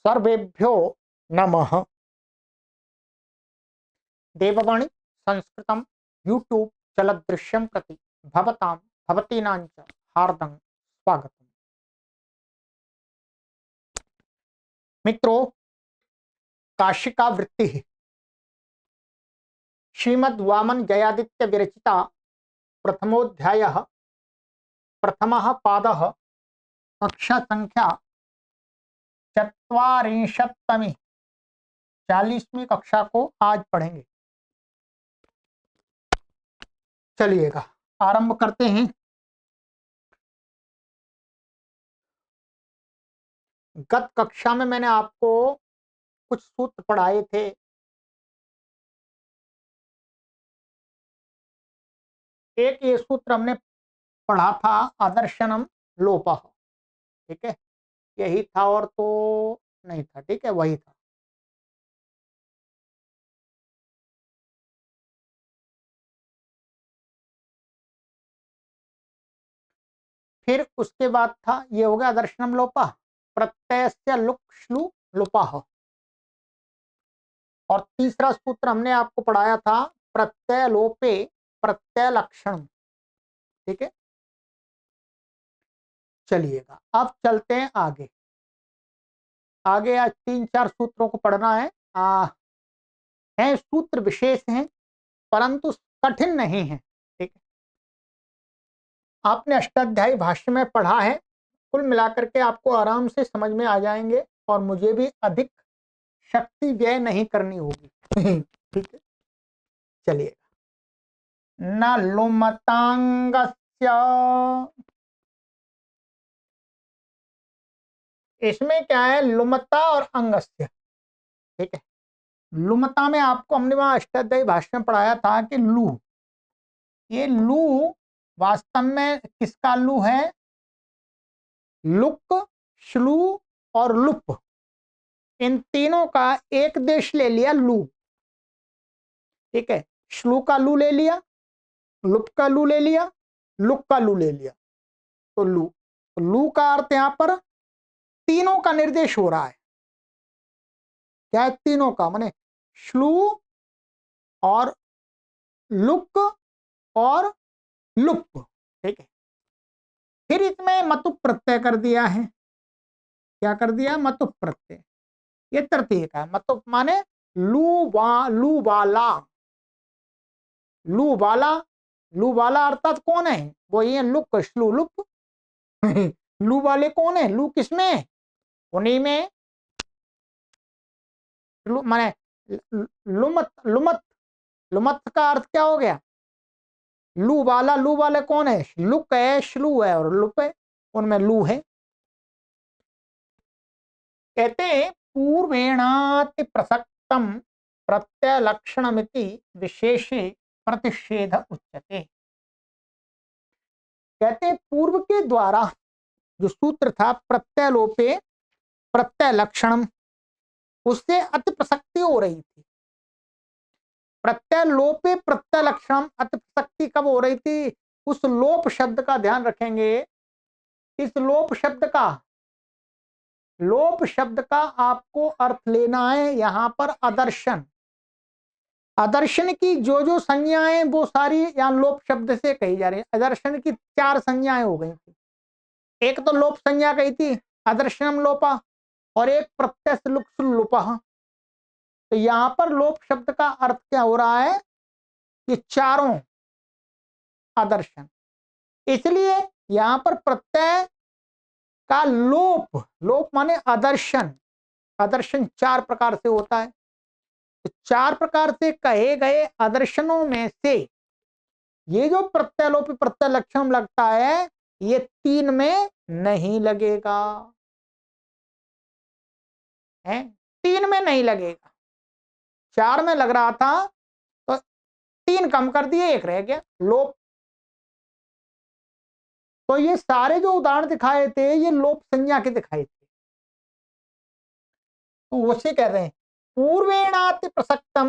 सर्वेभ्यो नमः। देववाणी संस्कृतं यूट्यूब चलदृश्यं प्रति भवतां भवतीनां च हार्दं स्वागतम्। मित्रों, काशिका वृत्ति श्रीमद् वामन जयादित्य विरचिता प्रथमोध्यायः प्रथमः पादः कक्षा संख्या 44वीं 40वीं कक्षा को आज पढ़ेंगे। चलिएगा आरंभ करते हैं। गत कक्षा में मैंने आपको कुछ सूत्र पढ़ाए थे। एक ये सूत्र हमने पढ़ा था, आदर्शनम लोपः। ठीक है, यही था और तो नहीं था। ठीक है, वही था। फिर उसके बाद था, ये हो गया आदर्शनम लोपः, प्रत्ययस्य लुक श्लू लुपः। और तीसरा सूत्र हमने आपको पढ़ाया था, प्रत्यय लोपे प्रत्यय लक्षण। ठीक है, चलिएगा अब चलते हैं आगे। आगे आज 3-4 सूत्रों को पढ़ना है। हैं सूत्र विशेष हैं परंतु कठिन नहीं है। ठीक है, आपने अष्टाध्यायी भाष्य में पढ़ा है, कुल मिलाकर के आपको आराम से समझ में आ जाएंगे और मुझे भी अधिक शक्ति व्यय नहीं करनी होगी। ठीक है, चलिए। न लुमतांगस्य, इसमें क्या है, लुमता और अंगस्य। ठीक है, लुमता में आपको हमने वहां अष्टाध्यायी भाष्य में पढ़ाया था कि लू, ये लू वास्तव में किसका लू है, लुक श्लू और लुप, इन तीनों का एक देश ले लिया लू। ठीक है, श्लू का लू ले लिया, लुप का लू ले लिया, लुक का लू ले लिया, तो लू। तो लू का अर्थ यहां पर तीनों का निर्देश हो रहा है। क्या है, तीनों का, माने श्लू और लुक और लुप। ठीक है, फिर इसमें मतुप प्रत्यय कर दिया है। क्या कर दिया, मतुप प्रत्यय। ये तरतीब है। मतुप माने लू वाला, लू वाला, लू वाला अर्थात कौन है, वो ये लुक श्लू लुप। लू वाले कौन है, लू किसमें, उन्हीं में। माने लुमत, लुमत, लुमत का अर्थ क्या हो गया, लू वाला। लू वाले कौन है, लुक है, श्लू है और लुप है, उनमें लू है। कहते हैं पूर्वेणाति प्रसक्तम प्रत्यय लक्षणमिति विशेषे प्रतिषेध उच्यते। कहते हैं पूर्व के द्वारा जो सूत्र था प्रत्यय लोपे प्रत्यय लक्षणम, उससे अति प्रसक्ति हो रही थी। प्रत्यय लोपे प्रत्यय लक्षणम, अति प्रसक्ति कब हो रही थी, उस लोप शब्द का ध्यान रखेंगे। इस लोप शब्द का, लोप शब्द का आपको अर्थ लेना है यहां पर आदर्शन। आदर्शन की जो जो संज्ञाएं वो सारी यहाँ लोप शब्द से कही जा रही है। आदर्शन की 4 संज्ञाएं हो गई थी। एक तो लोप संज्ञा कही थी आदर्शनम लोपा, और एक प्रत्यय लुक लोपा। तो यहां पर लोप शब्द का अर्थ क्या हो रहा है, ये चारों आदर्शन। इसलिए यहां पर प्रत्यय का लोप, लोप माने आदर्शन। आदर्शन 4 प्रकार से होता है। तो 4 प्रकार से कहे गए आदर्शनों में से ये जो प्रत्ययलोप प्रत्यय लक्षण लगता है, ये 3 में नहीं लगेगा है, 3 में नहीं लगेगा। 4 में लग रहा था तो 3 कम कर दिए, 1 रह गया लोप। तो ये सारे जो उदाहरण दिखाए थे ये लोप संज्ञा के दिखाए थे। तो उसे कह रहे हैं पूर्वेणाति प्रसक्तम,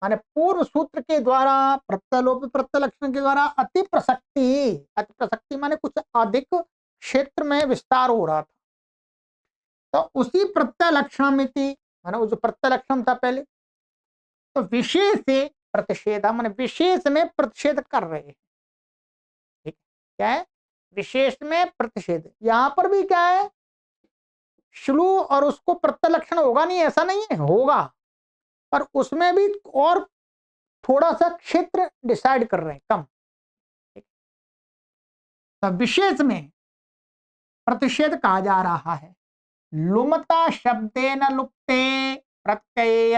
माने पूर्व सूत्र के द्वारा प्रत्यलोप प्रत्यय लक्षण के द्वारा अति प्रसक्ति। अति प्रसक्ति माने कुछ अधिक क्षेत्र में विस्तार हो रहा था। तो उसी प्रत्यय लक्षणमिति, माने वो जो प्रत्यय लक्षण था पहले, तो विशेष से प्रतिषेध, माने विशेष में प्रतिषेध कर रहे हैं। ठीक, क्या है? विशेष में प्रतिषेध। यहां पर भी क्या है, श्लू और उसको प्रत्यय लक्षण होगा नहीं, ऐसा नहीं है, होगा, पर उसमें भी और थोड़ा सा क्षेत्र डिसाइड कर रहे हैं, कम। तो विशेष में प्रतिषेध कहा जा रहा है। लुमता शब्देन लुप्ते प्रत्यय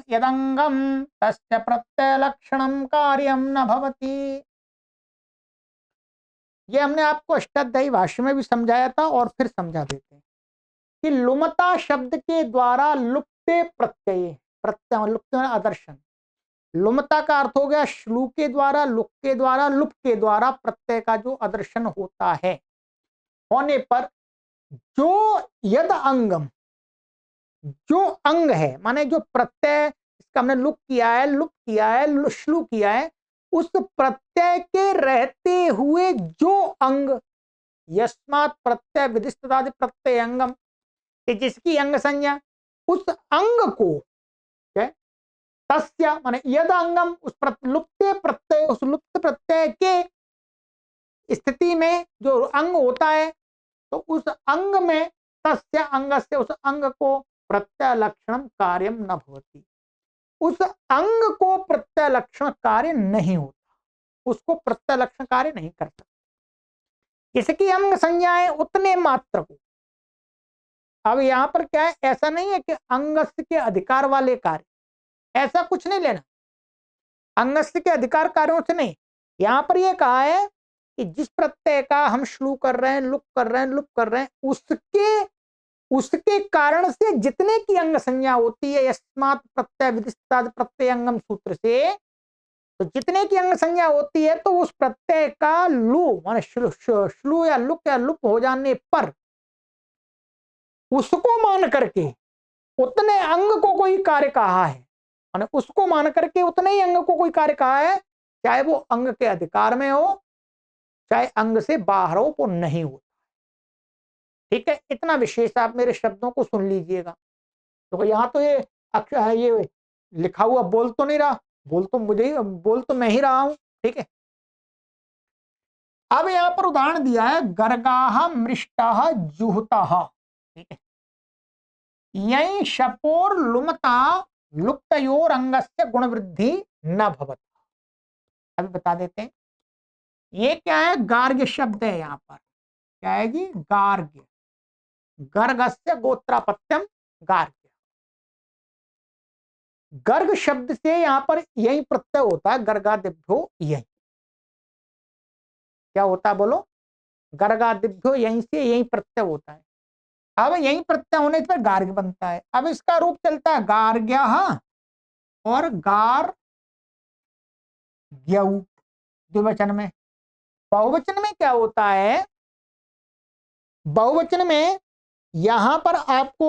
यदंगम तस्य प्रत्यय लक्षणम कार्यम न भवति। ये हमने आपको अष्टाध्यायी भाष्य में भी समझाया था और फिर समझा देते हैं कि लुमता शब्द के द्वारा लुप्ते प्रत्यय, प्रत्यय लुप्त आदर्शन, लुमता का अर्थ हो गया श्लू के द्वारा, लुक के द्वारा, लुप के द्वारा प्रत्यय का जो आदर्शन होता है, होने पर जो यद अंगम, जो अंग है, माने जो प्रत्यय, इसका हमने लुक किया है, लुप किया है, श्लू किया है, उस प्रत्यय के रहते हुए जो अंग, यस्मात् प्रत्यय विधिष्ठितादि प्रत्यय अंगम, जिसकी अंग संज्ञा, उस अंग को, तस्य माने यद अंगम, उस लुप्त प्रत्यय, उस लुप्त प्रत्यय के स्थिति में जो अंग होता है, तो उस अंग में तस्य अंग से, उस अंग को प्रत्यय लक्षण कार्यम न भवति, उस अंग को प्रत्यय लक्षण कार्य नहीं होता, उसको प्रत्यय लक्षण कार्य नहीं कर सकता। इसकी अंग संज्ञाएं उतने मात्र को। अब यहां पर क्या है, ऐसा नहीं है कि अंगस्य के अधिकार वाले कार्य, ऐसा कुछ नहीं लेना, अंगस्य के अधिकार कार्यों से नहीं। यहां पर यह कहा है कि जिस प्रत्यय का हम श्लू कर रहे हैं, लुक कर रहे हैं, लुप कर रहे हैं, उसके कारण से जितने की अंग संज्ञा होती है, यस्मात् प्रत्यय विधिष्ठितादि प्रत्यय अंगम सूत्र से, तो जितने की अंग संज्ञा होती है, तो उस प्रत्यय का लू माने श्लू या लुक या लुप हो जाने पर उसको मान करके उतने अंग को कोई कार्य कहा है, माने उसको मान करके उतने ही अंग को कोई कार्य कहा है, चाहे वो अंग के अधिकार में हो, चाहे अंग से बाहर हो, वो नहीं होता। ठीक है, इतना विशेष आप मेरे शब्दों को सुन लीजिएगा। तो यहाँ तो ये अक्षर, ये लिखा हुआ बोल तो नहीं रहा, बोल तो मैं ही रहा हूं। ठीक है, अब यहाँ पर उदाहरण दिया है, गर्गाह मृष्टाह जुहता। ठीक है, यही शपोर लुमता लुप्तयोर अंगस्य गुण वृद्धि न भवत। अभी बता देते हैं, ये क्या है, गार्ग्य शब्द है। यहाँ पर क्या है जी, गार्ग्य, गर्गस्य गोत्रापत्यम गार्ग्य। गर्ग शब्द से यहां पर यही प्रत्यय होता है, गर्गादिभ्यो, यही क्या होता है बोलो, गर्गादिभ्यो, यहीं से यही प्रत्यय होता है। अब यही प्रत्यय होने पर गार्ग्य बनता है। अब इसका रूप चलता है गार्ग्य और गार ग्यऊ, द्विवचन में। बहुवचन में क्या होता है, बहुवचन में यहां पर आपको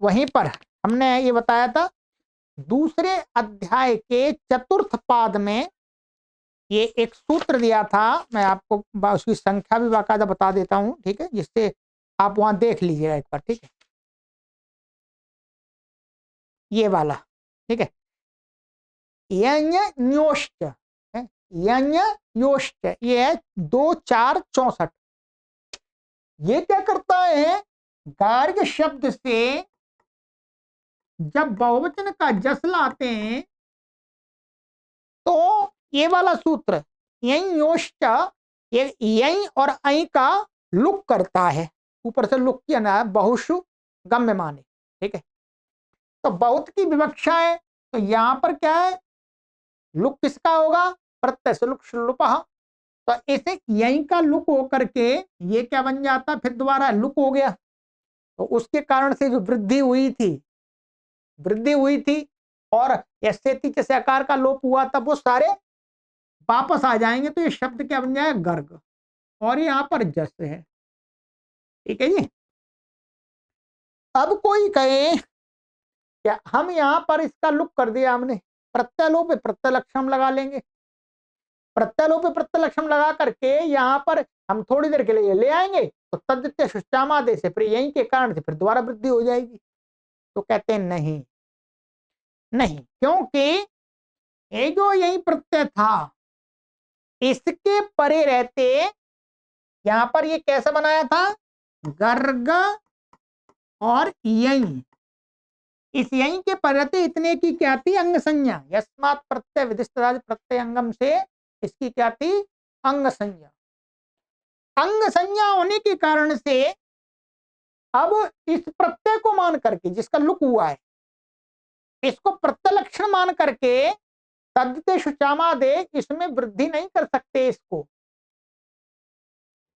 वहीं पर हमने ये बताया था, दूसरे अध्याय के चतुर्थ पाद में ये एक सूत्र दिया था, मैं आपको उसकी संख्या भी बाकायदा बता देता हूं, ठीक है, जिससे आप वहां देख लीजिएगा एक बार। ठीक है, ये वाला, ठीक है, यज्ञ न्योष्ट है, यज्ञ योष्ट, ये है 2 4 64। ये क्या करता है, गार्ग्य शब्द से जब बहुवचन का जस लाते हैं, तो ये वाला सूत्र यही योष्ट, ये यही और आई का लुक करता है, ऊपर से लुक किया ना, बहुषु गम्य माने। ठीक है, तो बहुत की विवक्षा है, तो यहां पर क्या है, लुक किसका होगा, प्रत्यय से लुक श्लुपः, तो ऐसे यही का लुक होकर के ये क्या बन जाता, फिर दोबारा लुक हो गया, तो उसके कारण से जो वृद्धि हुई थी और यस्येति जैसे आकार का लोप हुआ था, वो सारे वापस आ जाएंगे, तो ये शब्द क्या बन जाएगा, गर्ग, और यहाँ पर जस है। ठीक है जी, अब कोई कहे क्या, हम यहाँ पर इसका लुक कर दिया हमने, प्रत्यय लोप है, प्रत्यय लक्षण लगा लेंगे, प्रत्यलोप प्रत्यय लक्षण लगा करके यहाँ पर हम थोड़ी देर के लिए ले आएंगे तो तद्धित शुष्टामादेश से फिर यहीं के कारण से फिर दोबारा वृद्धि हो जाएगी। तो कहते हैं नहीं नहीं, क्योंकि ये जो यही प्रत्यय था इसके परे रहते यहां पर ये कैसे बनाया था, गर्ग और यहीं, इस यहीं के परे रहते इतने की क्या थी, अंग संज्ञा। यस्मात् प्रत्यय विधिष्ठादि प्रत्यय अंगम से इसकी क्या थी, अंग संज्ञा। अंग संज्ञा होने के कारण से अब इस प्रत्यय को मान करके जिसका लुक हुआ है इसको प्रत्यय लक्षण मान करके तद्धिते शुचामादे इसमें वृद्धि नहीं कर सकते। इसको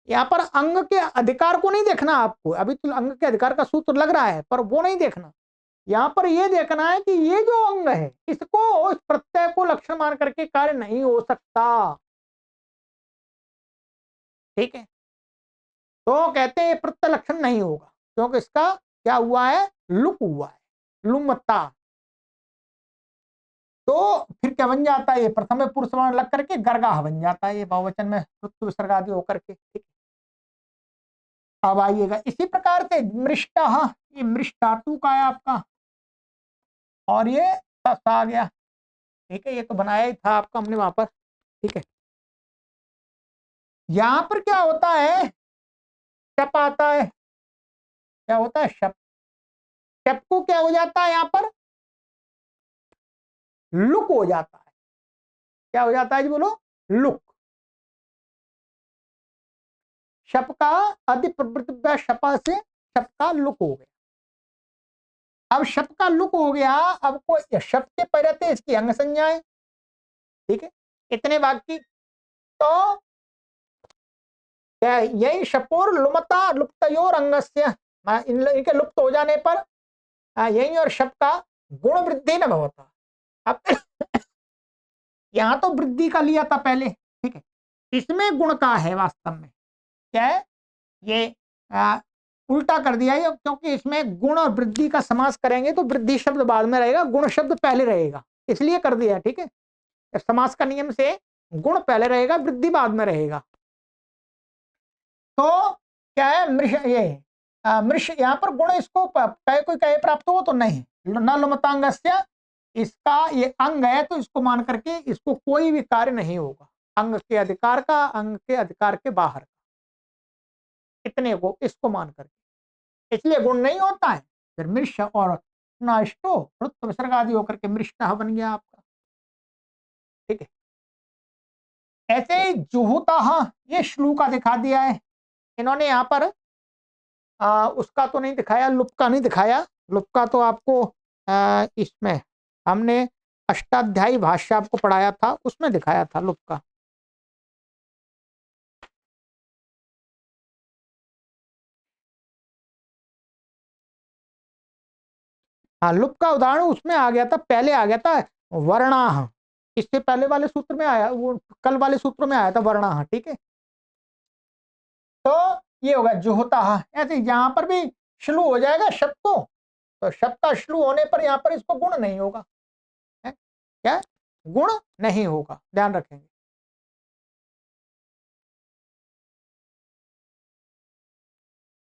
यहां पर अंग के अधिकार को नहीं देखना आपको, अभी तो अंग के अधिकार का सूत्र लग रहा है पर वो नहीं देखना। यहां पर यह देखना है कि ये जो अंग है इसको इस प्रत्यय को लक्षण मान करके कार्य नहीं हो सकता। ठीक है, तो कहते हैं प्रत्यय लक्षण नहीं होगा क्योंकि इसका क्या हुआ है, लुक हुआ है, लुमता। तो फिर क्या बन जाता है, ये प्रथम में पुरुष वर्ण लग करके गर्गाह बन जाता है, ये बहुवचन में ऋतु विसर्ग आदि होकर के। ठीक, अब आइएगा इसी प्रकार से मृष्टा, ये मृष्ट धातु का है आपका और ये तस आ गया। ठीक है, ये तो बनाया ही था आपका हमने वहां पर। ठीक है, यहां पर क्या होता है, शप आता है, क्या होता है शप, शप को क्या हो जाता है यहां पर, लुक हो जाता है। क्या हो जाता है जी बोलो, लुक। शप का अधिप्रवृत्त शपा से शप का लुक हो गया। अब शप का लुक हो गया, अब कोई शप के पहले इसकी अंग संज्ञाएं। ठीक है, इतने बाकी तो यही शपोर लुमता लुप्तयोर अंगस्य, इनके लुप्त हो जाने पर यही और शप का गुण वृद्धि न होता। अब यहां तो वृद्धि का लिया था पहले। ठीक है, इसमें गुण का है वास्तव में, क्या है ये उल्टा कर दिया है क्योंकि इसमें गुण और वृद्धि का समास करेंगे तो वृद्धि शब्द बाद में रहेगा, गुण शब्द पहले रहेगा, इसलिए कर दिया। ठीक है, समास का नियम से गुण पहले रहेगा वृद्धि बाद में रहेगा। तो क्या है मृष, ये मृष यहाँ पर गुण इसको कहे कोई कहे प्राप्त हो तो नहीं, न लुमतांगस्य, इसका ये अंग है तो इसको मान करके इसको कोई भी कार्य नहीं होगा, अंग के अधिकार का, अंग के अधिकार के बाहर का, इतने को इसको मान करके, इसलिए गुण नहीं होता है। फिर मृष और नष्टो ऋत्व विसर्ग आदि होकर के मृष्टा बन गया आपका। ठीक है, ऐसे ही जुहुता, ये श्लू का दिखा दिया है इन्होंने यहाँ पर, उसका तो नहीं दिखाया, लुप का नहीं दिखाया। लुप का तो आपको इसमें हमने अष्टाध्यायी भाष्य आपको पढ़ाया था उसमें दिखाया था लुप का। हाँ, लुप का उदाहरण उसमें आ गया था, पहले आ गया था वर्णाह, इससे पहले वाले सूत्र में आया, वो कल वाले सूत्र में आया था वर्णाह। ठीक है, तो ये होगा जो होता है, ऐसे यहां पर भी श्लू हो जाएगा शब्द को, तो शब्द का श्लू होने पर यहां पर इसको गुण नहीं होगा, है क्या, गुण नहीं होगा, ध्यान रखेंगे।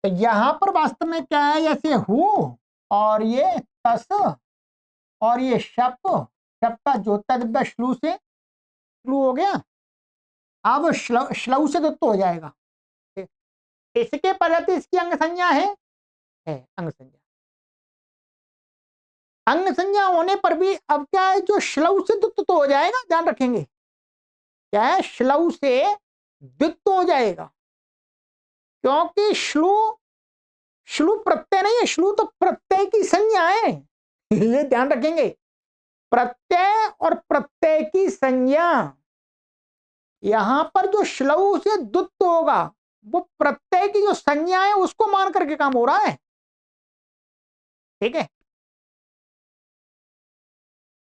तो यहां पर वास्तव में क्या है, जैसे हु और ये तस और ये शप, शप का जो तद्ध श्लू से श्लू हो गया, अब श्लऊ से दुत्त हो जाएगा। इसके पहले इसकी अंग संज्ञा है अंग संज्ञा, अंग संज्ञा होने पर भी अब क्या है, जो श्लऊ से दुत्त तो हो जाएगा, ध्यान रखेंगे क्या है, श्लऊ से द्वित्व हो जाएगा, क्योंकि श्लू, श्लू प्रत्यय नहीं है, श्लू तो प्रत्यय की संज्ञा है ये ध्यान रखेंगे, प्रत्यय और प्रत्यय की संज्ञा। यहां पर जो श्लऊ से द्वित्व होगा वो प्रत्यय की जो संज्ञा है उसको मान करके काम हो रहा है। ठीक है,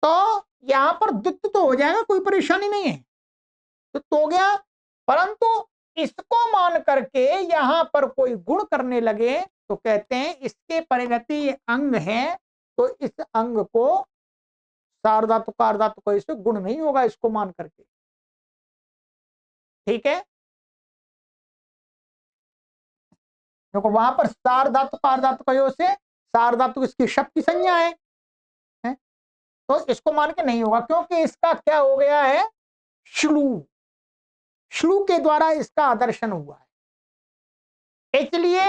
तो यहां पर द्वित्व तो हो जाएगा, कोई परेशानी नहीं है, तो हो गया, परंतु इसको मान करके यहां पर कोई गुण करने लगे तो कहते हैं इसके परिणति अंग है, तो इस अंग को सार्वधातु कार्धातु को इससे गुण नहीं होगा इसको मान करके। ठीक है, देखो वहां पर सार्वधातु पारधातुकयों से सार्वधातु इसकी शब्द की संज्ञा है? तो इसको मान के नहीं होगा, क्योंकि इसका क्या हो गया है, श्लू, श्लू के द्वारा इसका आदर्शन हुआ है। इसलिए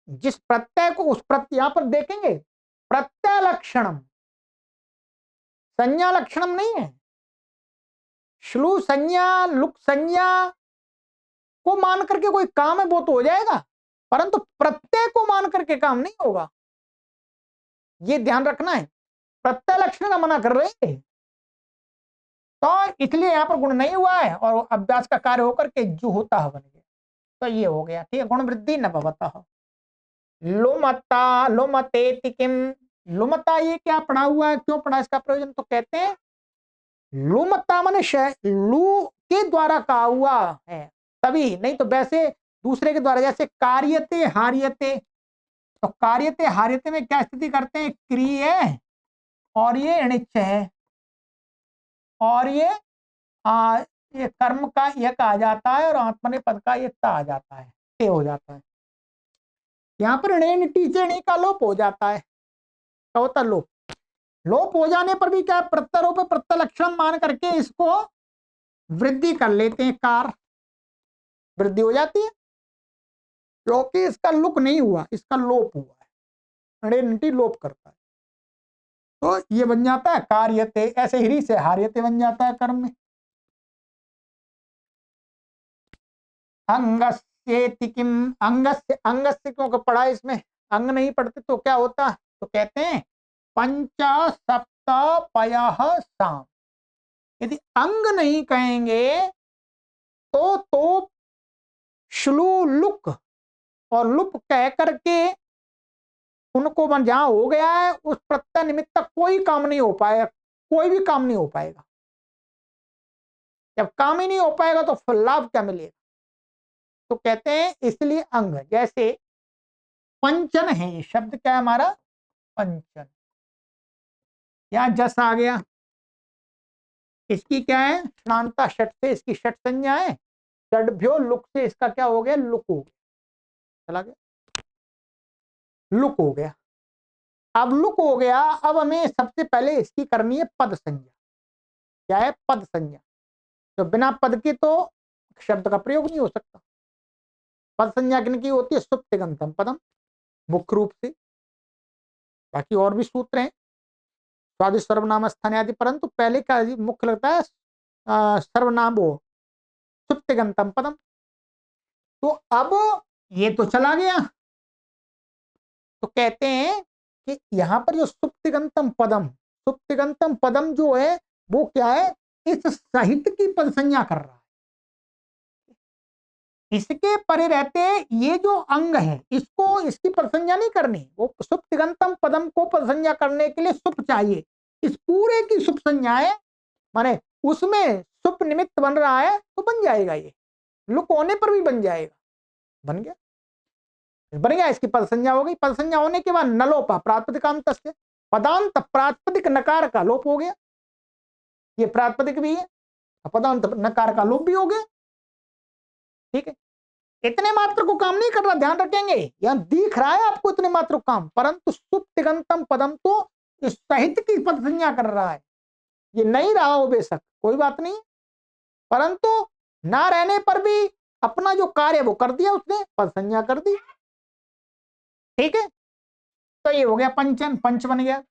जिस प्रत्यय को उस प्रत्यय, यहां पर देखेंगे प्रत्यय लक्षणम, संज्ञा लक्षणम नहीं है। श्लू संज्ञा लुक संज्ञा को मान करके कोई काम है वो तो हो जाएगा, परंतु प्रत्यय को मान करके काम नहीं होगा, ये ध्यान रखना है। प्रत्यय लक्षण का मना कर रहे हैं, तो इसलिए यहां पर गुण नहीं हुआ है और अभ्यास का कार्य होकर के जो होता है बन गया, तो ये हो गया। ठीक है, गुण वृद्धि न भवतः। लुमता लुमते किम, लुमता ये क्या पढ़ा हुआ है, क्यों पढ़ा, इसका प्रयोजन तो कहते हैं लुमता मनुष्य लू के द्वारा कहा हुआ है तभी, नहीं तो वैसे दूसरे के द्वारा, जैसे कार्यते हार्यते, तो कार्यते हार्यते में क्या स्थिति करते हैं, क्रिय और ये अनिच्छ है, और ये ये कर्म का यक आ जाता है और आत्मने पद का ये ता आ जाता है, ते हो जाता है। यहाँ पर टी का लोप हो जाता है, क्या होता है, लोप। लोप हो जाने पर भी क्या, प्रत्यारोप प्रत्यय लक्षण मान करके इसको वृद्धि कर लेते हैं, कार वृद्धि हो जाती है, क्योंकि इसका लुक नहीं हुआ, इसका लोप हुआ है, टी लोप करता है, तो ये बन जाता है कार्यते। ऐसे ही से हार्यते बन जाता है कर्म में। अंगस्येति किम, अंगस्य, अंगस्य क्यों पढ़ा इसमें, अंग नहीं पढ़ते तो क्या होता, तो कहते हैं पंच सप्त पयः साम, यदि अंग नहीं कहेंगे तो श्लू लुक और लुप कह करके उनको बन जहां हो गया है उस प्रत्यय निमित्त तक कोई काम नहीं हो पाएगा, कोई भी काम नहीं हो पाएगा। जब काम ही नहीं हो पाएगा तो फिर लाभ क्या मिलेगा, तो कहते हैं इसलिए अंग, जैसे पंचन है, ये शब्द क्या है हमारा, पंचन, यहां जस आ गया, इसकी क्या है, स्नानता षट से इसकी षट संज्ञा है, षड्भ्यो लुक से इसका क्या हो गया, लुक हो गया, चला गया, लुक हो गया। अब लुक हो गया, अब हमें सबसे पहले इसकी करनी है पद संज्ञा। क्या है, पद संज्ञा, तो बिना पद के तो शब्द का प्रयोग नहीं हो सकता। पद संज्ञा किनकी होती है, सुप्तिगंतम पदम, मुख्य रूप से, बाकी और भी सूत्र हैं, स्वादिष्ट सर्वनाम स्थान आदि, परंतु पहले का मुख्य लगता है सर्वनाम वो सुप्तिगंतम पदम। तो अब ये तो चला गया, तो कहते हैं कि यहां पर जो सुप्तिगंतम पदम, सुप्तिगंतम पदम जो है वो क्या है, इस साहित्य की पद संज्ञा कर रहा है। इसके परे रहते ये जो अंग है इसको, इसकी पद संज्ञा नहीं करनी, वो सुप्तिगंतम पदम को पद संज्ञा करने के लिए सुप चाहिए, इस पूरे की सुप संज्ञा है, माने उसमें सुप निमित्त बन रहा है तो बन जाएगा, ये लुक होने पर भी बन जाएगा, बन गया, बन गया, इसकी पद संज्ञा हो गई। पद संज्ञा होने के बाद नलोपा प्रातिपदिकांत से, पदांत प्रातिपदिक नकार का लोप हो गया, ये प्रातिपदिक भी है, पदांत नकार का लोप भी हो गया। ठीक है, इतने मात्र को काम नहीं कर रहा, ध्यान रखेंगे, यहां दिख रहा है आपको इतने मात्र काम, परंतु सुप्तिगंतम पदम तो इस साहित्य की पद संज्ञा कर रहा है। ये नहीं रहा हो बेशक कोई बात नहीं, परंतु ना रहने पर भी अपना जो कार्य वो कर दिया, उसने पद संज्ञा कर दी। ठीक है, तो ये हो गया पंचन, पंच बन गया।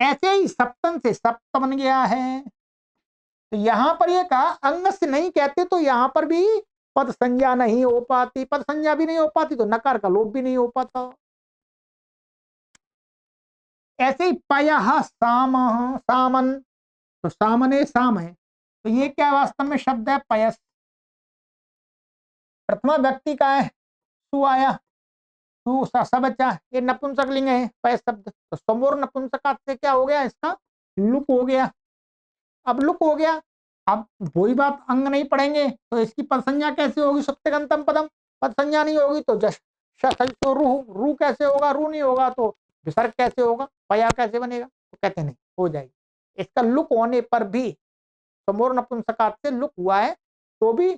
ऐसे ही सप्तन से सप्त बन गया है। तो यहां पर ये कहा अंग से नहीं कहते तो यहां पर भी पद संज्ञा नहीं हो पाती, पद संज्ञा भी नहीं हो पाती तो नकार का लोप भी नहीं हो पाता। ऐसे ही पयः साम, सामन, तो सामने साम है, तो ये क्या वास्तव में शब्द है, पयस, प्रथमा व्यक्ति का है, सु आया, सु सा बच्चा, ये नपुंसक लिंग है पयस शब्द, तो समोर नपुंसकात से क्या हो गया, इसका लुक हो गया। अब लुक हो गया, अब वही बात, अंग नहीं पढ़ेंगे तो इसकी पद संज्ञा कैसे होगी, सुप्तिगंतम पदम, पद संज्ञा नहीं होगी तो जश तो रू कैसे होगा, रू नहीं होगा तो विसर्ग कैसे होगा, पया कैसे बनेगा, तो कहते नहीं हो जाएगी। इसका लुक होने पर भी समोर नपुंसकात से लुक हुआ है तो भी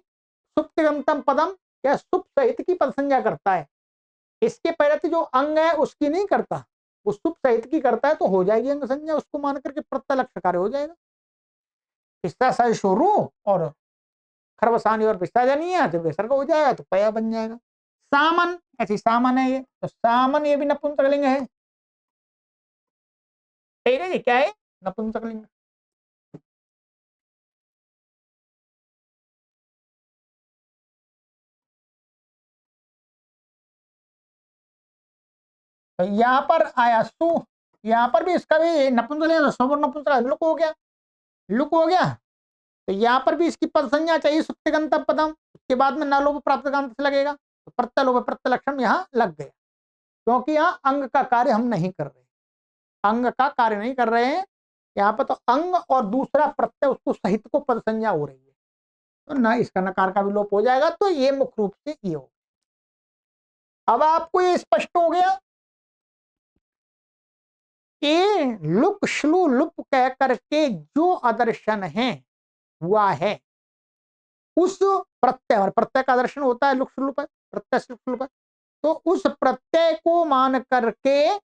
सुप्तिगंतम पदम, क्या सुप सहित की पद संज्ञा करता है। इसके पहले जो अंग है उसकी नहीं करता, वो सुप सहित की करता है, तो हो जाएगी अंग संज्ञा, उसको मान करके प्रत्यय लक्ष्य कार्य हो जाएगा। पिस्ता सा शुरू और खरबसानी और पिस्ता जानी है तो विसर्ग हो जाएगा, तो पया बन जाएगा। सामन, ऐसी सामन है ये, तो सामन ये भी नपुंसकलिंग है। ठीक है, ये क्या है, नपुंसकलिंग। तो यहाँ पर आया सु, यहाँ पर भी इसका भी नपुंसकलिंग, सुवर नपुंसक लुक हो गया, लुक हो गया। तो यहाँ पर भी इसकी पद संज्ञा चाहिए सुप्तिगंत पदम, उसके बाद में न लोप प्राप्त से लगेगा, तो प्रत्यय लोप प्रत्यय लक्षण यहाँ लग गया, क्योंकि यहाँ अंग का कार्य हम नहीं कर रहे, अंग का कार्य नहीं कर रहे हैं यहाँ पर, तो अंग और दूसरा प्रत्यय उसको सहित को पद संज्ञा हो रही है, तो ना इसका नकार का भी लोप हो जाएगा। तो ये मुख्य रूप से ये हो। अब आपको ये स्पष्ट हो गया कि लुक श्लू लुप कह करके जो आदर्शन है हुआ है, उस प्रत्यय, प्रत्यय का दर्शन होता है लुक श्लू पर, प्रत्यय श्लू पर, तो उस प्रत्यय को मान करके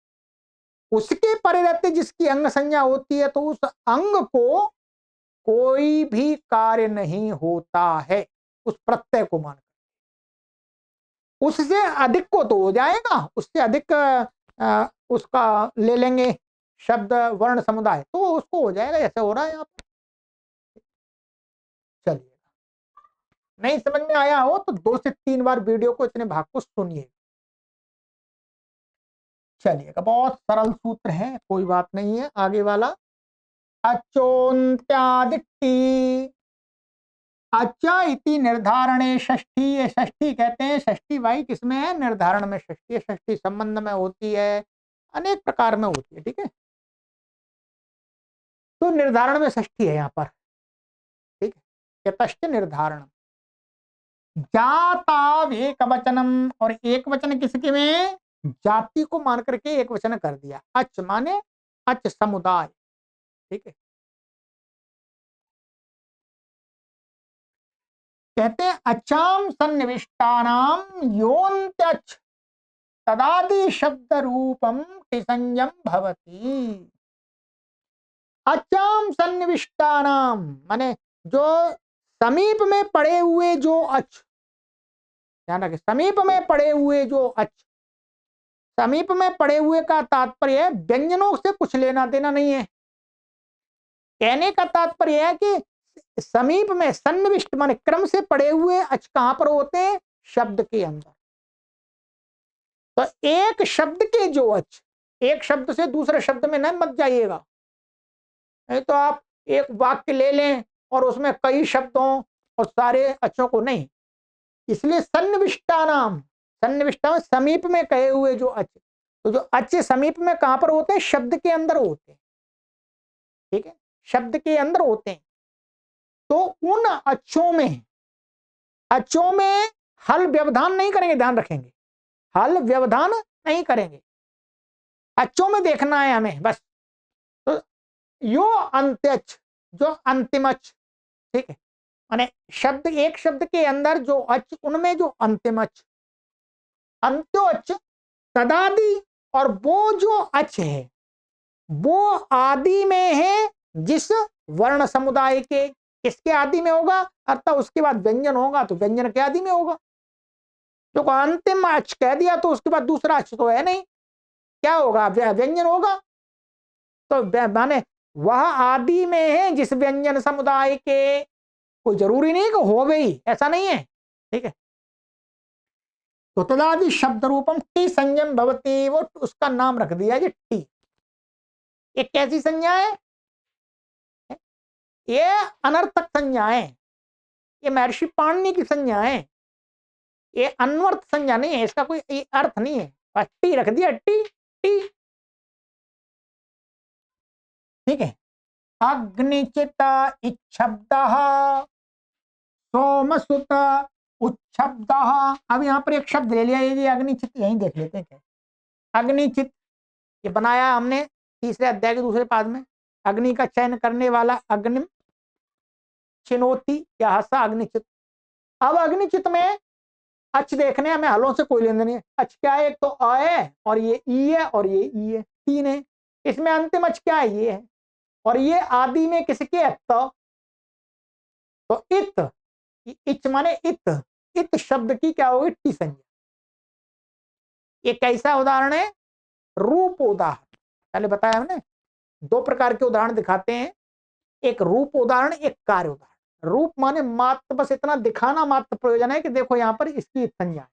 उसके परे रहते जिसकी अंग संज्ञा होती है, तो उस अंग को कोई भी कार्य नहीं होता है, उस प्रत्यय को मान, उससे अधिक को तो हो जाएगा, उससे अधिक उसका ले लेंगे शब्द वर्ण समुदाय, तो उसको हो जाएगा, जैसे हो रहा है यहाँ पर। चलिए, नहीं समझ में आया हो तो 2 से 3 बार वीडियो को, इतने भाग को सुनिए। चलिएगा, बहुत सरल सूत्र है, कोई बात नहीं है। आगे वाला, अचोन्त्यादिट्टी, अच्छा इति निर्धारणे षष्ठी, ये षष्ठी कहते हैं। षष्ठी भाई किसमें है, निर्धारण में षष्ठी, षष्ठी संबंध में होती है, अनेक प्रकार में होती है, ठीक है। तो निर्धारण में षष्ठी है यहाँ पर, ठीक है। यतश्च निर्धारण, जाता एक वचनम, और एक वचन किसके में, जाति को मान करके एक वचन कर दिया, अच माने अच समुदाय, ठीक है। कहते हैं अचाम सन्निविष्टानाम योन्त्यच तदादि शब्द रूपम टिसंजम भवति। अचाम सन्निविष्टानाम माने जो समीप में पड़े हुए जो अच, ध्यान रखें, समीप में पड़े हुए जो अच, समीप में पड़े हुए का तात्पर्य व्यंजनों से कुछ लेना देना नहीं है। कहने का तात्पर्य है कि समीप में सन्निविष्ट माने क्रम से पड़े हुए अच कहां पर होते हैं, शब्द के अंदर। तो एक शब्द के जो अच, एक शब्द से दूसरे शब्द में न मत जाइएगा, नहीं तो आप एक वाक्य ले लें और उसमें कई शब्दों और सारे अच्छों को नहीं, इसलिए सन्निविष्टा नाम, सन्निविष्टा समीप में कहे हुए जो अच, तो जो अच्छे समीप में कहां पर होते हैं, शब्द के अंदर होते हैं, ठीक है, शब्द के अंदर होते हैं। तो उन अच्छों में हल व्यवधान नहीं करेंगे, ध्यान रखेंगे, हल व्यवधान नहीं करेंगे, अच्छों में देखना है हमें बस। तो यो अंत्यच, जो अंतिम अच, ठीक है, माने शब्द, एक शब्द के अंदर जो अच, उनमें जो अंतिम अच, अंत्यो अच तदादि, और वो जो अच है वो आदि में है, जिस वर्ण समुदाय के, किसके आदि में होगा, अर्थात उसके बाद व्यंजन होगा तो व्यंजन के आदि में होगा। जो अंतिम अच कह दिया तो उसके बाद दूसरा अच तो है नहीं, क्या होगा, व्यंजन होगा। तो माने वह आदि में है जिस व्यंजन समुदाय के, कोई जरूरी नहीं कि हो गई, ऐसा नहीं है, ठीक है। तो तदादि शब्द रूपम टी संयम भवती, वो उसका नाम रख दिया जी टी। ये कैसी संज्ञा है, ये अनर्थक संज्ञा है, ये महर्षि पाणिनि की संज्ञा है, ये अनवर्थ संज्ञा नहीं है, इसका कोई अर्थ नहीं है, बस टी रख दिया, टी टी, ठीक है। अग्निचित इच्छब्द, सोमसुत उच्छब्द, अब यहाँ पर एक शब्द ले लिया, ये अग्निचित, यहीं देख लेते हैं क्या, अग्निचित ये बनाया हमने तीसरे अध्याय के दूसरे पाद में, अग्नि का चयन करने वाला, अग्निम चिनोती या हसा अग्निचित, अब अग्निचित में अच देखने हमें हलों से कोई लेन देन नहीं है। अच क्या है? एक तो अ है और ये ई है और ये ई है, तीन है। इसमें अंतिम अच क्या है? ये है। और ये आदि में किसके है? तो इत, इच माने इत, इत शब्द की क्या होगी? टी संज्ञा। ये कैसा उदाहरण है? रूप उदाहरण। पहले बताया हमने दो प्रकार के उदाहरण दिखाते हैं, एक रूप उदाहरण, एक कार्य उदाहरण। रूप माने मात्र बस इतना दिखाना मात्र प्रयोजन है कि देखो यहां पर इसकी संज्ञा है,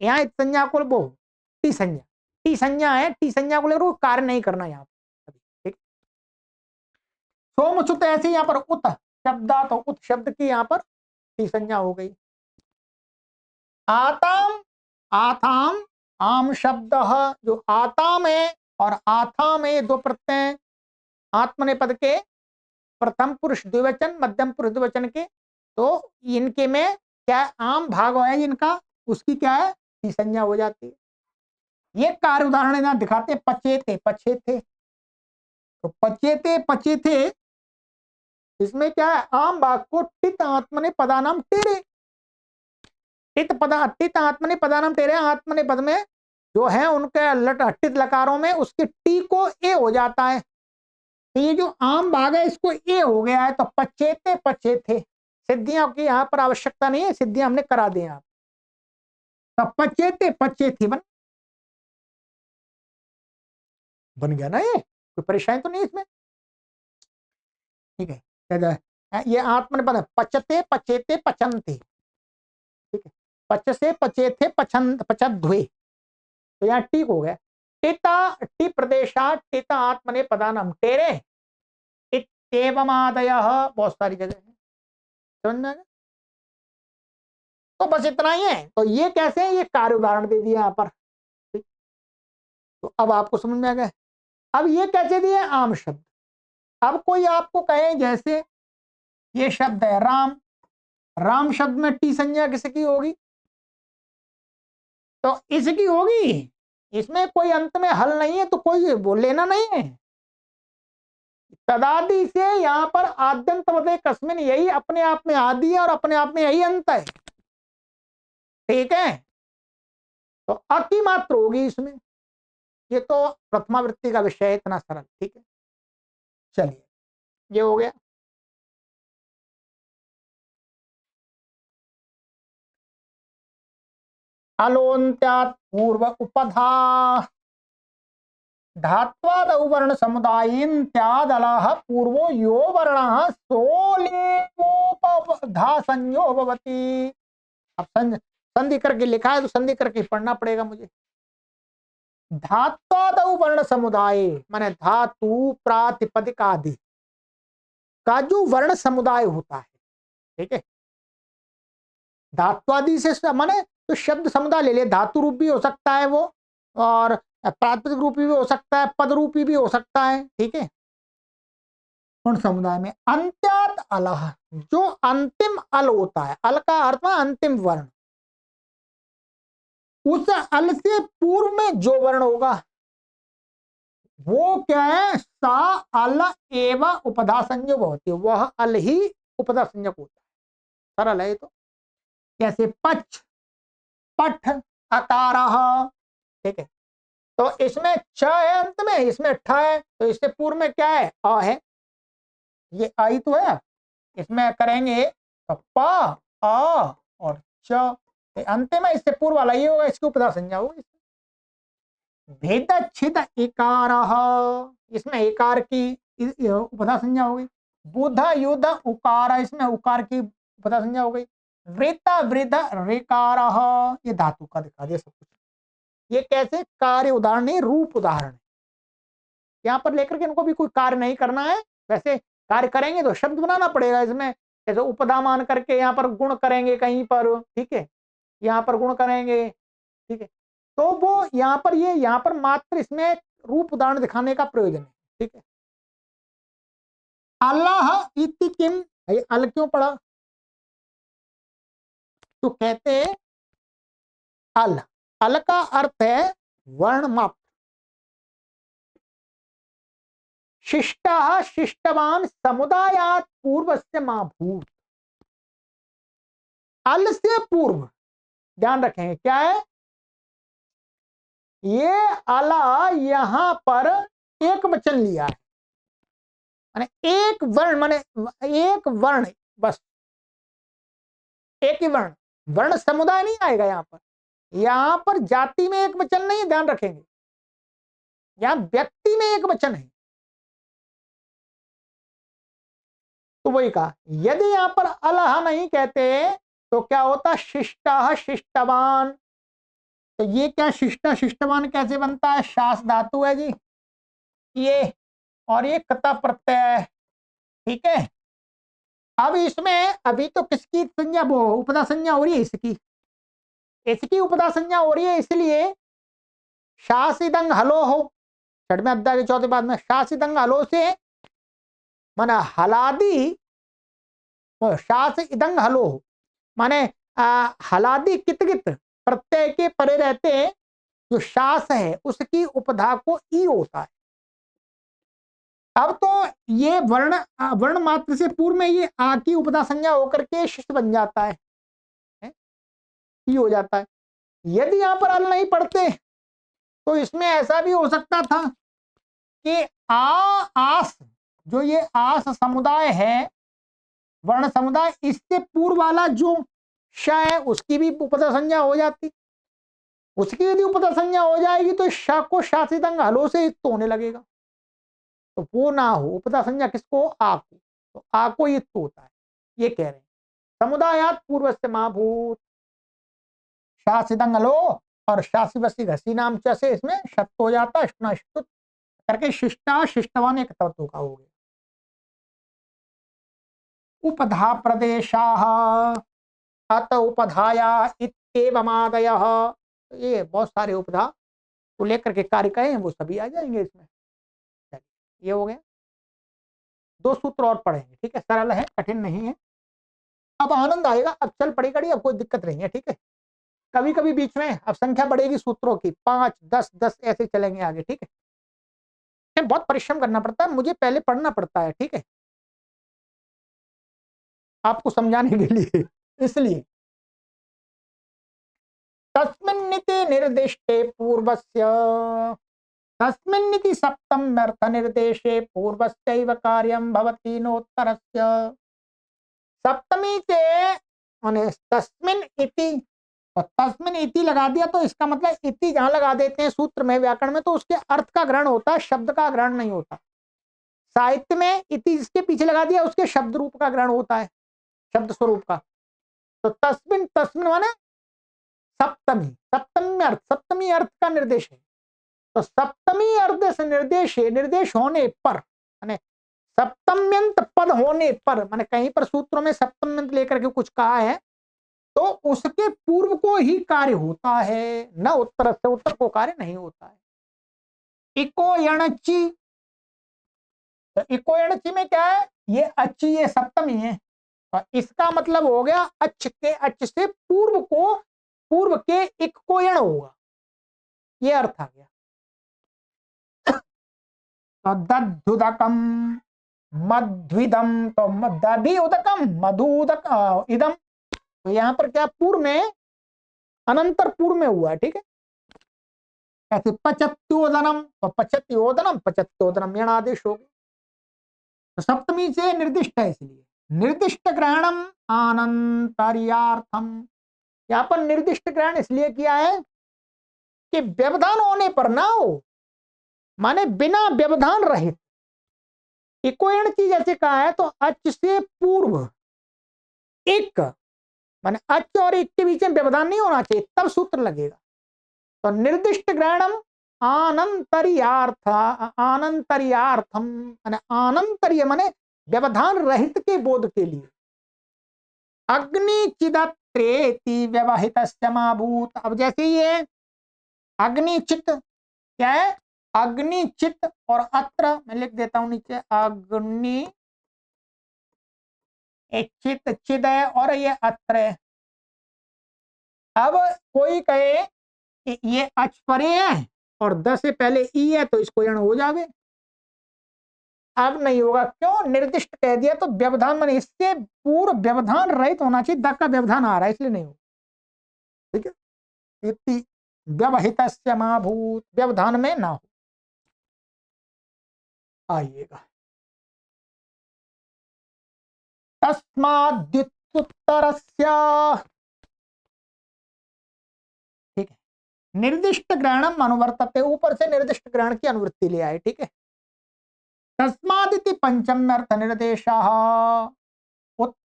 यहाँ इस संज्ञा को वो टी संज्ञा, टी संज्ञा है, टी संज्ञा को लेकर कार्य नहीं करना यहाँ पर। ठीक। सोम सुत ऐसे यहाँ पर उत शब्दा, तो उत शब्द की यहाँ पर टी संज्ञा हो गई। आताम, आथाम, आम शब्द, जो आताम है और आथाम है, दो प्रत्यय आत्मनेपद के, प्रथम पुरुष द्विवचन, मध्यम पुरुष द्विवचन के, तो इनके में क्या आम भाग है इनका, उसकी क्या है? टी संज्ञा हो जाती है। ये कार्य उदाहरण यहां दिखाते, पचेते, पचेते, तो पचेते पचेते, इसमें क्या है? आम भाग को टित आत्मने पदानाम टेरे, टित आत्मने पदानाम टेरे, आत्मने पद में जो है उनके टित लकारों में उसके टी को ए हो जाता है, तो ये जो आम भाग है इसको ए हो गया है, तो पचेते पचेते। सिद्धियां की यहाँ पर आवश्यकता नहीं है, सिद्धियां हमने करा दी आप, तो पचेते पचेते बन गया ना, ये कोई परेशानी तो नहीं इसमें। ठीक है, ये आत्मनिपद है, पचते पचेते पचनते। ठीक है, पच से पचेते पचंत पचध्वे, तो यहाँ टीक हो गया। टिता टी प्रदेशा टिता आत्मने पदानम टेरे इत्येवमादय, बहुत सारी जगह है, समझ में आ गया? तो बस इतना ही है। तो ये कैसे है? ये कार्य उदाहरण दे दिया यहाँ पर। ठीक, तो अब आपको समझ में आ गया। अब ये कैसे दिए? आम शब्द। अब कोई आपको कहे जैसे ये शब्द है राम, राम शब्द में टी संज्ञा किसकी होगी? तो इसकी होगी, इसमें कोई अंत में हल नहीं है, तो कोई बोल लेना नहीं है। तदादि से यहां पर आद्यंत बदे कस्मिन, यही अपने आप में आदि है और अपने आप में यही अंत है। ठीक है, तो अति मात्र होगी इसमें। ये तो प्रथमावृत्ति का विषय है, इतना सरल। ठीक है, चलिए ये हो गया। अलोन्त्यात् पूर्व उपधा धात्वादौ वर्ण समुदायीन्त्यादलः पूर्वो यो वर्णः सोलेवोपधा संज्ञो भवति। अब संधि करके लिखा है तो संधि करके पढ़ना पड़ेगा मुझे। धात्वादौ वर्ण समुदाय माने धातु प्रातिपदिक आदि का जो वर्ण समुदाय होता है। ठीक है, धात्वादि से माने तो शब्द समुदाय ले ले, धातु रूप भी हो सकता है वो, और प्रातिपदिक रूपी भी हो सकता है, पद रूपी भी हो सकता है। ठीक है, वर्ण समुदाय में अंत्यात अलह, जो अंतिम अल होता है, अल का अर्थ है अंतिम वर्ण, उस अल से पूर्व में जो वर्ण होगा वो क्या है? सा अल एवं उपधा संज्ञक होती है, वह अल ही उपधा संज्ञक होता है। सरल है तो। जैसे पच, पठ, अकार। ठीक है, तो इसमें छ है अंत में, इसमें ठ है, तो इससे पूर्व में क्या है? अ है, ये आई तो है। इसमें करेंगे तो प, अ और च, अंत में इससे पूर्व वाला ये होगा, इसकी उपधा संज्ञा होगी। भेद छिद इकार, इसमें इकार की उपधा संज्ञा हो गई। बुध युद्ध उकार, इसमें उकार की उपधा संज्ञा हो गई। वृत वृद्ध ऋकार, ये धातु का दिखा दिया सब कुछ। ये कैसे? कार्य उदाहरण नहीं, रूप उदाहरण है। यहाँ पर लेकर के इनको भी कोई कार्य नहीं करना है, वैसे कार्य करेंगे तो शब्द बनाना पड़ेगा इसमें। जैसे उपधा मान करके यहाँ पर गुण करेंगे कहीं पर, ठीक है, यहाँ पर गुण करेंगे। ठीक है, तो वो यहाँ पर ये यहाँ पर मात्र इसमें रूप उदाहरण दिखाने का प्रयोजन है। ठीक है, अल्लाह इति किम, भाई अल क्यों पढ़ा? तो कहते अल, अल का अर्थ है वर्ण मात्र। शिष्ट शिष्टवान समुदायात पूर्व से माभूत, अल से पूर्व, ध्यान रखेंगे क्या है ये अला, यहां पर एक वचन लिया है, माने एक वर्ण, माने एक वर्ण, बस एक ही वर्ण, वर्ण समुदाय नहीं आएगा यहां पर जाति में एक वचन नहीं, ध्यान रखेंगे, यहां व्यक्ति में एक वचन है। तो वही कहा, यदि यहां पर अलह नहीं कहते तो क्या होता, शिष्टा शिष्टवान। तो ये क्या शिष्टा शिष्टवान कैसे बनता है, शास धातु है जी ये, और ये कता प्रत्यय है, ठीक है। अब इसमें अभी तो किसकी संज्ञा, वो उपदा संज्ञा हो रही है, इसकी उपदा संज्ञा हो रही है, इसलिए शासिदंग हलो हो, छठवें अध्याय के चौथे पाद में शासिदंग हलो से माना हलादी, शास इदंग हलो हो, माने हलादी कित कित प्रत्यय के परे रहते हैं, जो शास है उसकी उपधा को ई होता है। अब तो ये वर्ण मात्र से पूर्व में ये आ की उपधा संज्ञा होकर के शिष्ट बन जाता है, ई हो जाता है। यदि यहां पर अल नहीं पढ़ते तो इसमें ऐसा भी हो सकता था कि आस, जो ये आस समुदाय है, वर्ण समुदाय, इससे पूर्व वाला जो श है उसकी भी उपधा संज्ञा हो जाती, उसकी यदि उपधा संज्ञा हो जाएगी तो श को शासित अंग हलो से युक्त होने लगेगा, तो वो ना हो, उपधा संज्ञा किसको, आ को, तो आ को युक्त होता है, ये कह रहे हैं। समुदायात पूर्व से महाभूत, शासित अंग हलो और शासी बसी घसी नाम से इसमें शत हो जाता है, करके शिष्टा शिष्टवान एक तत्व का हो गया। उपधा प्रदेशाः अत उपधाया इत्येवमादयः, ये बहुत सारे उपधा को लेकर के कार्य कहे हैं वो सभी आ जाएंगे इसमें। ये हो गया, दो सूत्र और पढ़ेंगे, ठीक है, सरल है, कठिन नहीं है, अब आनंद आएगा, अब चल पड़ी कड़ी, अब कोई दिक्कत नहीं है, ठीक है। कभी कभी बीच में अब संख्या बढ़ेगी सूत्रों की, 5 10 10 ऐसे चलेंगे आगे, ठीक है। बहुत परिश्रम करना पड़ता है, मुझे पहले पढ़ना पड़ता है, ठीक है, आपको समझाने के लिए, इसलिए तस्मिन्निति निर्दिष्टे पूर्वस्य, तस्मिन्निति सप्तम्यर्थ निर्देशे पूर्वस्यैव कार्यं भवति नोत्तरस्य। सप्तमी से माने तस्मिन् इति, और तस्मिन् इति लगा दिया तो इसका मतलब इति जहां लगा देते हैं सूत्र में, व्याकरण में, तो उसके अर्थ का ग्रहण होता है, शब्द का ग्रहण नहीं होता। साहित्य में इति जिसके पीछे लगा दिया उसके शब्द रूप का ग्रहण होता है, शब्द स्वरूप का। तो तस्मिन्, तस्मिन् माने सप्तमी, सप्तमी अर्थ, सप्तमी अर्थ का निर्देश है। तो सप्तमी अर्थ से निर्देश है, निर्देश होने पर माने सप्तम्यंत पद होने पर, माने कहीं पर सूत्रों में सप्तम्यंत लेकर के कुछ कहा है तो उसके पूर्व को ही कार्य होता है, न उत्तर से, उत्तर को कार्य नहीं होता है। इको यणची, तो इको यणची में क्या है, ये अच्छी, ये सप्तमी है, तो इसका मतलब हो गया अच्छ के, अच्छ से पूर्व को, पूर्व के इक को यण होगा, ये अर्थ आ गया। तो दध्युदकम मध्विदम, तो दधि उदकम मधुदक इदम, तो यहां पर क्या पूर्व में, अनंतर पूर्व में हुआ, ठीक है। ऐसे पचत्योदनम, तो पचत्योदनम पचत्योदनम यण आदेश हो गया, तो सप्तमी से निर्दिष्ट है, इसलिए निर्दिष्ट ग्रहणम आनंतर्यार्थम, यहां पर निर्दिष्ट ग्रहण इसलिए किया है कि व्यवधान होने पर ना हो, माने बिना व्यवधान रहित। इकोयण की जैसे कहा है तो अच से पूर्व एक, माने अच और एक के बीच में व्यवधान नहीं होना चाहिए, तब सूत्र लगेगा। तो निर्दिष्ट ग्रहणम आनंतर्यार्थ, आनंतर्यार्थम माने आनंतर्य माने व्यवधान रहित के बोध के लिए। अग्निचिदत्रेति व्यवहितस्य माभूत, अब जैसे ये अग्निचित क्या है, अग्निचित, और अत्र मैं लिख देता हूं नीचे, अग्नि चित, चिद है और ये अत्र है। अब कोई कहे कि ये अच परे है और द से पहले ई है तो इसको यण हो जावे, अब नहीं होगा, क्यों? निर्दिष्ट कह दिया तो व्यवधान माने इससे पूर्व व्यवधान रहित होना चाहिए, द का व्यवधान आ रहा है इसलिए नहीं होगा। ठीक है, इति व्यवहितस्य मा भूत, व्यवधान में ना हो। आइएगा, तस्माद्युत्तरस्य, ठीक है, निर्दिष्ट ग्रहणम अनुवर्तते, ऊपर से निर्दिष्ट ग्रहण की अनुवृत्ति ले आए। ठीक है, तस्मादिति पंचम्यर्थ निर्देशः,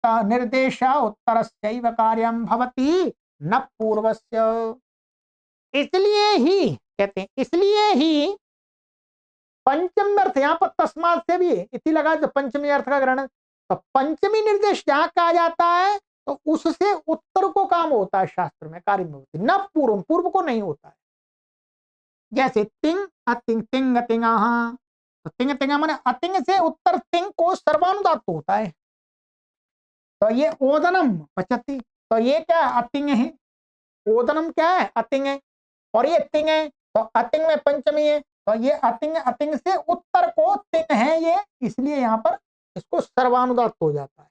निर्देश उत्तरस्यैव कार्यं भवति न पूर्वस्य। इसलिए ही कहते हैं, इसलिए ही पंचमी अर्थ, यहां पर तस्मात से भी इति लगा तो पंचमी अर्थ का ग्रहण, तो पंचमी निर्देश जहां कहा जाता है तो उससे उत्तर को काम होता है शास्त्र में, कार्य में होती, न पूर्व, पूर्व को नहीं होता है। जैसे तिंग अतिंग, तिंग तिंग, तो तिंग तिंग माने अतिंग से उत्तर तिंग को सर्वानुदात्त होता है। तो ये ओदनम पचती, तो ये क्या अतिंग है, ओदनम क्या है, अतिंग है, और ये तिंग है, तो अतिंग में पंचमी है, तो ये अतिंग, अतिंग से उत्तर को तिंग है ये, इसलिए यहाँ पर इसको सर्वानुदात्त हो जाता है।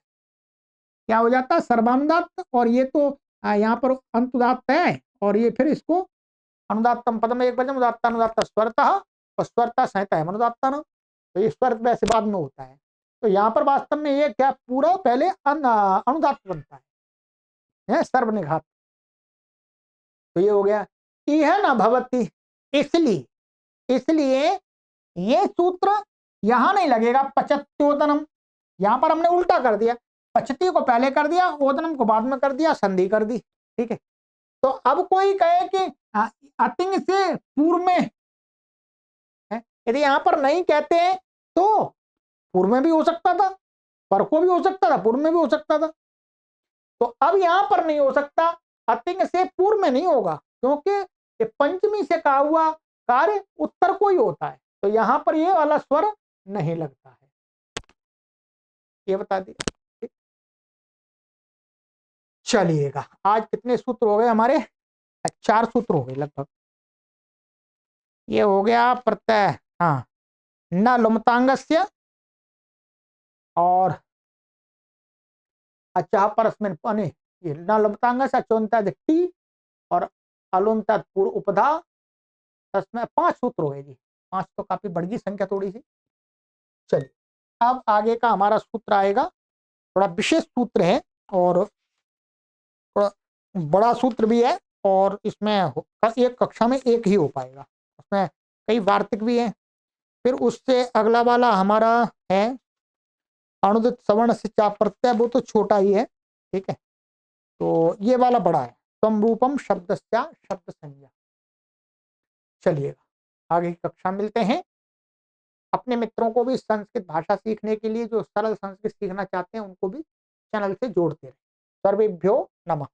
क्या हो जाता है? सर्वानुदात्त। और ये तो यहाँ पर अंतुदात्त है, और ये फिर इसको अनुदात्तम पदम एक वचन उदात्त अनुदात्त स्वरतः, और स्वरता संहिता है अनुदात्ता न, तो ये स्वर वैसे बाद में होता है। तो यहाँ पर वास्तव में ये क्या पूरा पहले अनुदात्त बनता है सर्वनिघात। तो ये हो गया यह न भवती, इसलिए, इसलिए ये सूत्र यहां नहीं लगेगा। पचत्योदनम, यहां पर हमने उल्टा कर दिया, पचती को पहले कर दिया, ओदनम को बाद में कर दिया, संधि कर दी। ठीक है, तो अब कोई कहे कि अतिंग से पूर्व में है, यदि यहां पर नहीं कहते हैं तो पूर्व में भी हो सकता था, पर को भी हो सकता था, पूर्व में भी हो सकता था। तो अब यहां पर नहीं हो सकता, अतिंग से पूर्व में नहीं होगा, क्योंकि ये पंचमी से कहा हुआ कार्य उत्तर को ही होता है, तो यहां पर ये वाला स्वर नहीं लगता है। ये बता दिया। चलिएगा, आज कितने सूत्र हो गए हमारे? 4 सूत्र हो गए लगभग। ये हो गया प्रत्यय, हाँ, न लुमतांगस्य, और अच्छा परस्मिन पने, ये न लुमतांगस्य अचोन्त्याद टी, और अलुन्त्याद पूर्व उपधा, इसमें 5 सूत्र हो गए जी। 5 तो काफी बढ़ गई संख्या थोड़ी सी। चलिए, अब आगे का हमारा सूत्र आएगा, थोड़ा विशेष सूत्र है और थोड़ा बड़ा सूत्र भी है, और इसमें एक कक्षा में एक ही हो पाएगा, उसमें कई वार्तिक भी हैं। फिर उससे अगला वाला हमारा है अनुदित सवर्ण से चाप प्रत्यय, वो तो छोटा ही है। ठीक है, तो ये वाला बड़ा है, तम रूपम शब्दस्या शब्द संज्ञा। चलिएगा, आगे की कक्षा मिलते हैं। अपने मित्रों को भी संस्कृत भाषा सीखने के लिए, जो सरल संस्कृत सीखना चाहते हैं, उनको भी चैनल से जोड़ते रहे। सर्वेभ्यो नमः।